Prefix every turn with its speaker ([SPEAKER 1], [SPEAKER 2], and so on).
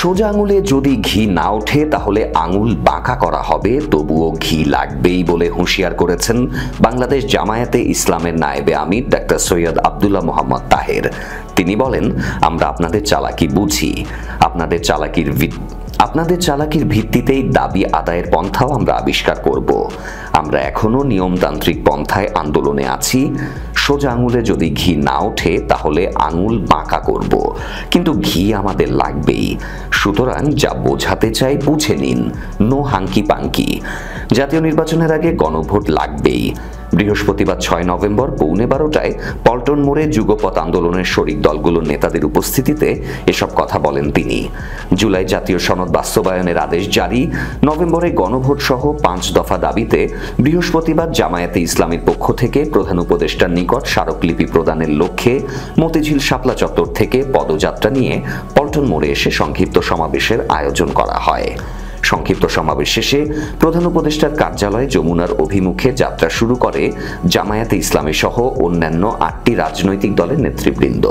[SPEAKER 1] সোজা আঙুলে যদি ঘি না ওঠে তাহলে আঙুল বাঁকা করা হবে, তবুও ঘি লাগবেই বলে হুঁশিয়ার করেছেন বাংলাদেশ জামায়াতে ইসলামের নায়েবে আমির ডাক্তার সৈয়দ আব্দুল্লাহ মোহাম্মদ তাহের। তিনি বলেন, আমরা আপনাদের চালাকি বুঝি, আপনাদের চালাকির ভিত্তিতেই দাবি আদায়ের পন্থাও আমরা আবিষ্কার করব। আমরা এখনো নিয়মতান্ত্রিক পন্থায় আন্দোলনে আছি। সোজা আঙুলে যদি ঘি না ওঠে তাহলে আঙুল বাঁকা করব, কিন্তু ঘি আমাদের লাগবেই। সুতরাং যা বোঝাতে চাই বুঝে নিন, নো হাঙ্কি পাঙ্কি। জাতীয় নির্বাচনের আগে গণভোট লাগবেই। বৃহস্পতিবার 6 নভেম্বর পৌনে 12টায় পল্টন মোড়ে যুগপৎ আন্দোলনের শরিক দলগুলোর নেতাদের উপস্থিতিতে এসব কথা বলেন তিনি। জুলাই জাতীয় সনদ বাস্তবায়নের আদেশ জারি, নভেম্বরে গণভোট সহ 5 দফা দাবিতে বৃহস্পতিবার জামায়াতে ইসলামীর পক্ষ থেকে প্রধান উপদেষ্টার নিকট স্মারকলিপি প্রদানের লক্ষ্যে মতিঝিল শাপলা চত্বর থেকে পদযাত্রা নিয়ে পল্টন মোড়ে এসে সংক্ষিপ্ত সমাবেশের আয়োজন করা হয়। সংক্ষিপ্ত সমাবেশ শেষে প্রধান উপদেষ্টার কার্যালয়ে যমুনার অভিমুখে যাত্রা শুরু করে জামায়াতে ইসলামী সহ অন্যান্য 8টি রাজনৈতিক দলের নেতৃবৃন্দ।